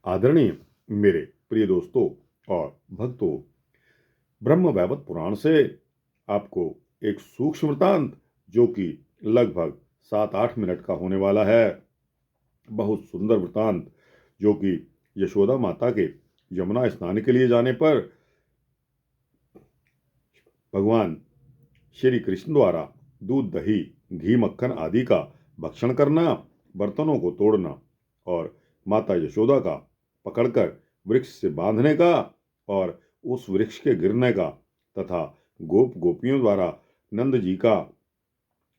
आदरणीय मेरे प्रिय दोस्तों और भक्तों, ब्रह्म वैवर्त पुराण से आपको एक सूक्ष्म वृतांत जो कि लगभग 7-8 मिनट का होने वाला है। बहुत सुंदर वृतांत जो कि यशोदा माता के यमुना स्नान के लिए जाने पर भगवान श्री कृष्ण द्वारा दूध, दही, घी, मक्खन आदि का भक्षण करना, बर्तनों को तोड़ना और माता यशोदा का पकड़कर वृक्ष से बांधने का और उस वृक्ष के गिरने का तथा गोपियों द्वारा नंद जी का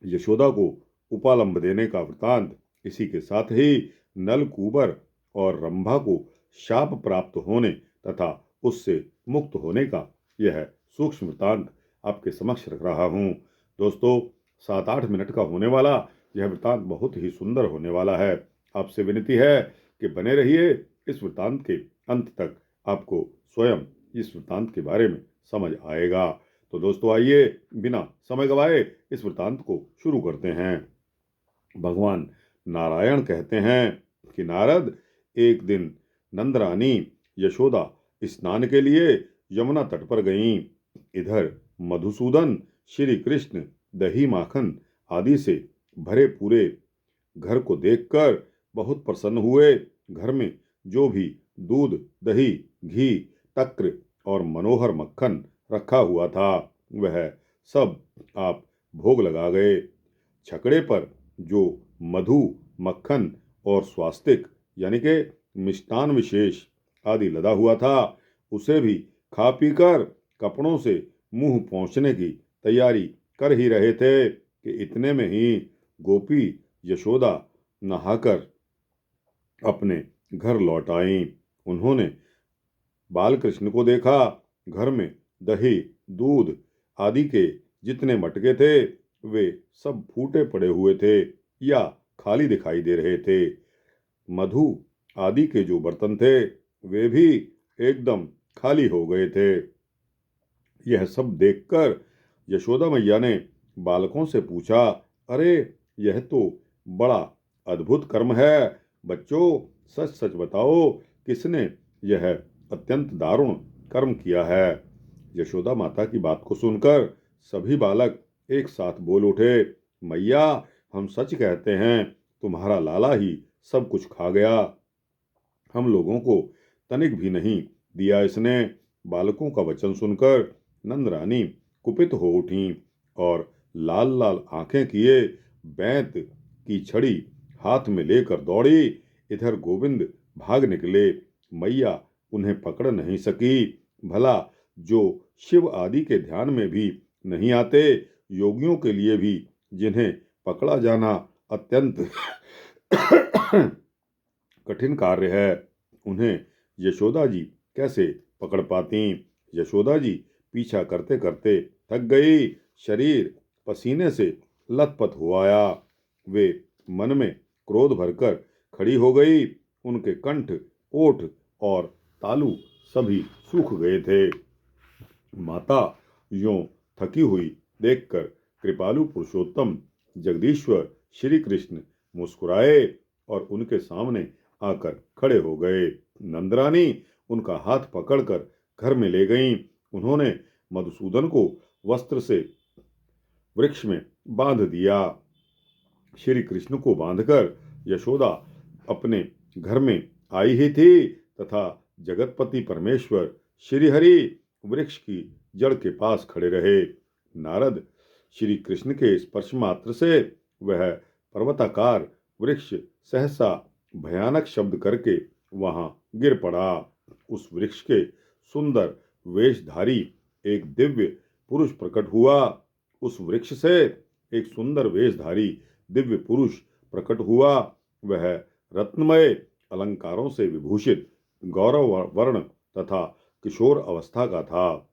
यशोदा को उपालंब देने का वृतांत, इसी के साथ ही नल, कुबर और रंभा को शाप प्राप्त होने तथा उससे मुक्त होने का यह सूक्ष्म वृतांत आपके समक्ष रख रहा हूँ। दोस्तों, 7-8 मिनट का होने वाला यह वृतांत बहुत ही सुंदर होने वाला है। आपसे विनती है कि बने रहिए इस वृतांत के अंत तक, आपको स्वयं इस वृतांत के बारे में समझ आएगा। तो दोस्तों, आइए बिना समय गवाए इस वृतांत को शुरू करते हैं। भगवान नारायण कहते हैं कि नारद, एक दिन नंदरानी यशोदा स्नान के लिए यमुना तट पर गईं। इधर मधुसूदन श्री कृष्ण दही, माखन आदि से भरे पूरे घर को देखकर बहुत प्रसन्न हुए। घर में जो भी दूध, दही, घी, तक्र और मनोहर मक्खन रखा हुआ था वह सब आप भोग लगा गए। छकड़े पर जो मधु, मक्खन और स्वास्तिक यानी कि मिष्टान विशेष आदि लदा हुआ था उसे भी खा पीकर कपड़ों से मुंह पोंछने की तैयारी कर ही रहे थे कि इतने में ही गोपी यशोदा नहाकर अपने घर लौट आईं। उन्होंने बाल कृष्ण को देखा। घर में दही, दूध आदि के जितने मटके थे वे सब फूटे पड़े हुए थे या खाली दिखाई दे रहे थे। मधु आदि के जो बर्तन थे वे भी एकदम खाली हो गए थे। यह सब देखकर यशोदा मैया ने बालकों से पूछा, अरे, यह तो बड़ा अद्भुत कर्म है। बच्चों, सच सच बताओ, किसने यह अत्यंत दारुण कर्म किया है? यशोदा माता की बात को सुनकर सभी बालक एक साथ बोल उठे, मैया, हम सच कहते हैं, तुम्हारा लाला ही सब कुछ खा गया, हम लोगों को तनिक भी नहीं दिया इसने। बालकों का वचन सुनकर नंद रानी कुपित हो उठी और लाल लाल आंखें किए बैंत की छड़ी हाथ में लेकर दौड़ी। इधर गोविंद भाग निकले। मैया उन्हें पकड़ नहीं सकी। भला जो शिव आदि के ध्यान में भी नहीं आते, योगियों के लिए भी जिन्हें पकड़ा जाना अत्यंत कठिन कार्य है, उन्हें यशोदा जी कैसे पकड़ पाती? यशोदा जी पीछा करते करते थक गई। शरीर पसीने से लथपथ हो आया। वे मन में क्रोध भरकर खड़ी हो गई। उनके कंठ, ओठ और तालू सभी सूख गए थे। माता यों थकी हुई देखकर कृपालु पुरुषोत्तम जगदीश्वर श्री कृष्ण मुस्कुराए और उनके सामने आकर खड़े हो गए। नंदरानी उनका हाथ पकड़कर घर में ले गईं। उन्होंने मधुसूदन को वस्त्र से वृक्ष में बांध दिया। श्री कृष्ण को बांधकर यशोदा अपने घर में आई ही थी तथा जगतपति परमेश्वर श्री हरि वृक्ष की जड़ के पास खड़े रहे। नारद श्री कृष्ण के स्पर्श मात्र से वह पर्वताकार वृक्ष सहसा भयानक शब्द करके वहां गिर पड़ा। उस वृक्ष के सुंदर वेशधारी एक दिव्य पुरुष प्रकट हुआ। उस वृक्ष से एक सुंदर वेशधारी दिव्य पुरुष प्रकट हुआ। वह रत्नमय अलंकारों से विभूषित, गौरव वर्ण तथा किशोर अवस्था का था।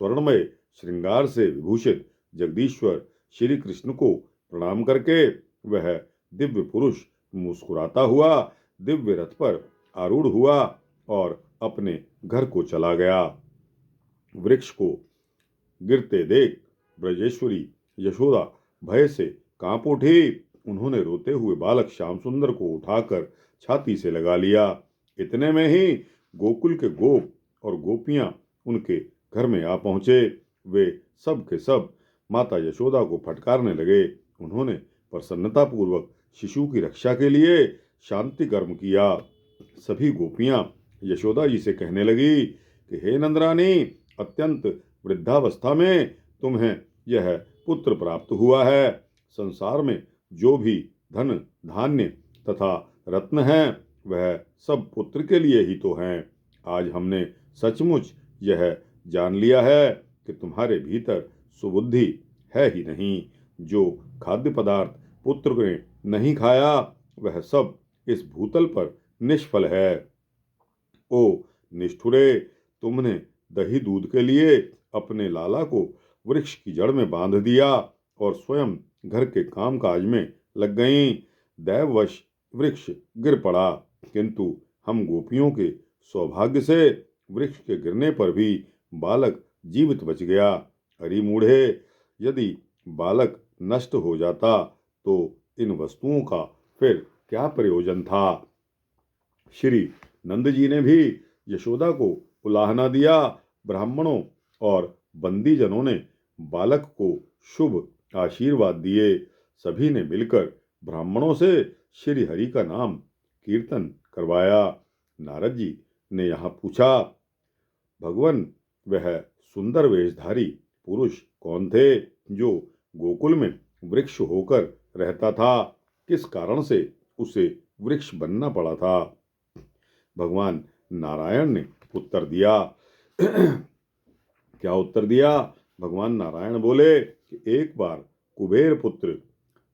स्वर्णमय श्रृंगार से विभूषित जगदीश्वर श्री कृष्ण को प्रणाम करके वह दिव्य पुरुष मुस्कुराता हुआ दिव्य रथ पर आरूढ़ हुआ और अपने घर को चला गया। वृक्ष को गिरते देख ब्रजेश्वरी यशोदा भय से कांप उठी। उन्होंने रोते हुए बालक श्याम सुंदर को उठाकर छाती से लगा लिया इतने में ही गोकुल के गोप और गोपियां उनके घर में आ पहुंचे। वे सब के सब माता यशोदा को फटकारने लगे। उन्होंने प्रसन्नतापूर्वक शिशु की रक्षा के लिए शांति कर्म किया। सभी गोपियां यशोदा जी से कहने लगी कि हे नंदरानी, अत्यंत वृद्धावस्था में तुम्हें यह पुत्र प्राप्त हुआ है। संसार में जो भी धन धान्य तथा रत्न हैं वह सब पुत्र के लिए ही तो हैं। आज हमने सचमुच यह जान लिया है कि तुम्हारे भीतर सुबुद्धि है ही नहीं। जो खाद्य पदार्थ पुत्र ने नहीं खाया वह सब इस भूतल पर निष्फल है। ओ निष्ठुरे, तुमने दही दूध के लिए अपने लाला को वृक्ष की जड़ में बांध दिया और स्वयं घर के काम काज में लग गईं। दैववश वृक्ष गिर पड़ा, किंतु हम गोपियों के सौभाग्य से वृक्ष के गिरने पर भी बालक जीवित बच गया। अरे मूढ़े, यदि बालक नष्ट हो जाता तो इन वस्तुओं का फिर क्या प्रयोजन था। श्री नंद जी ने भी यशोदा को उलाहना दिया। ब्राह्मणों और बंदीजनों ने बालक को शुभ आशीर्वाद दिए। सभी ने मिलकर ब्राह्मणों से श्री हरि का नाम कीर्तन करवाया। नारद जी ने यहाँ पूछा, भगवान, वह सुंदर वेशधारी पुरुष कौन थे जो गोकुल में वृक्ष होकर रहता था? किस कारण से उसे वृक्ष बनना पड़ा था? भगवान नारायण ने उत्तर दिया। क्या उत्तर दिया? भगवान नारायण बोले कि एक बार कुबेर पुत्र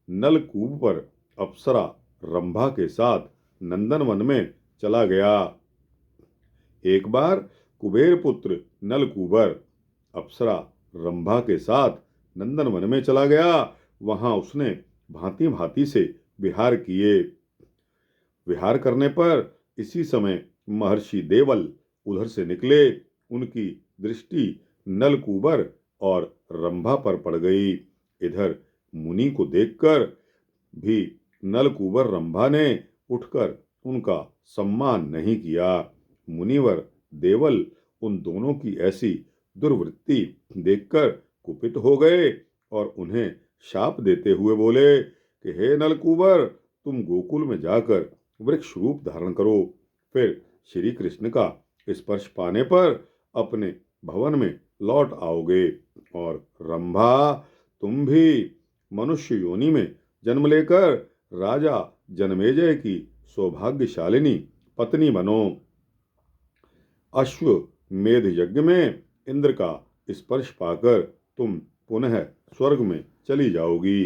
नलकूब पर अप्सरा रंभा के साथ नंदनवन में चला गया। एक बार कुबेर पुत्र नलकूबर अप्सरा रंभा के साथ नंदनवन में चला गया। वहां उसने भांति भांति से विहार किए। विहार करने पर इसी समय महर्षि देवल उधर से निकले। उनकी दृष्टि नलकूबर और रंभा पर पड़ गई। इधर मुनि को देखकर भी नलकूबर रंभा ने उठकर उनका सम्मान नहीं किया। मुनिवर देवल उन दोनों की ऐसी दुर्वृत्ति देखकर कुपित हो गए और उन्हें शाप देते हुए बोले कि हे नलकूबर, तुम गोकुल में जाकर वृक्ष रूप धारण करो। फिर श्री कृष्ण का स्पर्श पाने पर अपने भवन में लौट आओगे। और रंभा, तुम भी मनुष्य योनि में जन्म लेकर राजा जनमेजय की सौभाग्यशालिनी पत्नी बनो। अश्वमेध यज्ञ में इंद्र का स्पर्श पाकर तुम पुनः स्वर्ग में चली जाओगी।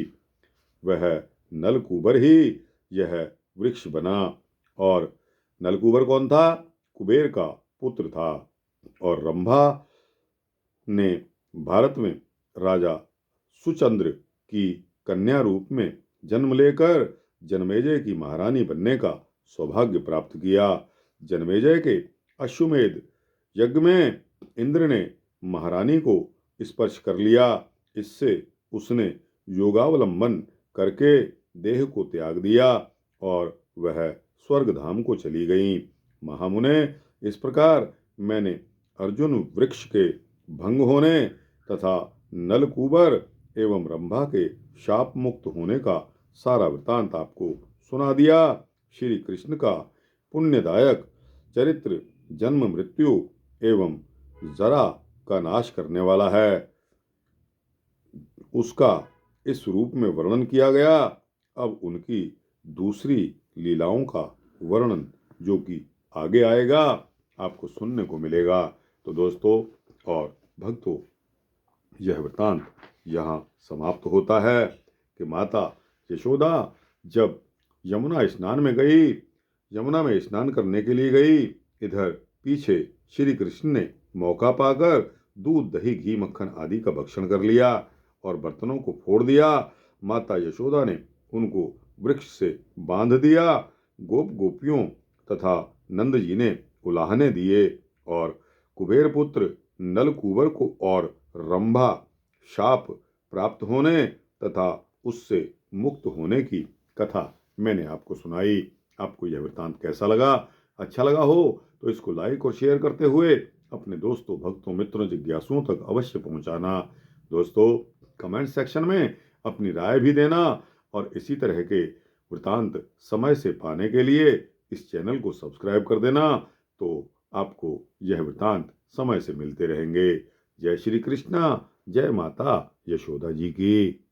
वह नलकूबर ही यह वृक्ष बना। और नलकूबर कौन था? कुबेर का पुत्र था। और रंभा ने भारत में राजा सुचंद्र की कन्या रूप में जन्म लेकर जनमेजय की महारानी बनने का सौभाग्य प्राप्त किया। जनमेजय के अश्वमेध यज्ञ में इंद्र ने महारानी को स्पर्श कर लिया। इससे उसने योगावलंबन करके देह को त्याग दिया और वह स्वर्ग धाम को चली गई। महामुने, इस प्रकार मैंने अर्जुन वृक्ष के भंग होने तथा नलकूबर एवं रंभा के शाप मुक्त होने का सारा वृतांत आपको सुना दिया। श्री कृष्ण का पुण्यदायक चरित्र जन्म मृत्यु एवं जरा का नाश करने वाला है। उसका इस रूप में वर्णन किया गया। अब उनकी दूसरी लीलाओं का वर्णन जो कि आगे आएगा आपको सुनने को मिलेगा। तो दोस्तों और भक्तों, यह वृतांत यहाँ समाप्त होता है कि माता यशोदा जब यमुना स्नान में गई, यमुना में स्नान करने के लिए गई, इधर पीछे श्री कृष्ण ने मौका पाकर दूध दही घी मक्खन आदि का भक्षण कर लिया और बर्तनों को फोड़ दिया। माता यशोदा ने उनको वृक्ष से बांध दिया। गोप गोपियों तथा नंद जी ने उलाहने दिए और कुबेर पुत्र नलकूबर को और रंभा शाप प्राप्त होने तथा उससे मुक्त होने की कथा मैंने आपको सुनाई। आपको यह वृत्तांत कैसा लगा अच्छा लगा हो तो इसको लाइक और शेयर करते हुए अपने दोस्तों, भक्तों, मित्रों, जिज्ञासुओं तक अवश्य पहुंचाना। दोस्तों, कमेंट सेक्शन में अपनी राय भी देना और इसी तरह के वृतांत समय से पाने के लिए इस चैनल को सब्सक्राइब कर देना, तो आपको यह वृतांत समय से मिलते रहेंगे। जय श्री कृष्णा, जय माता यशोदा जी की।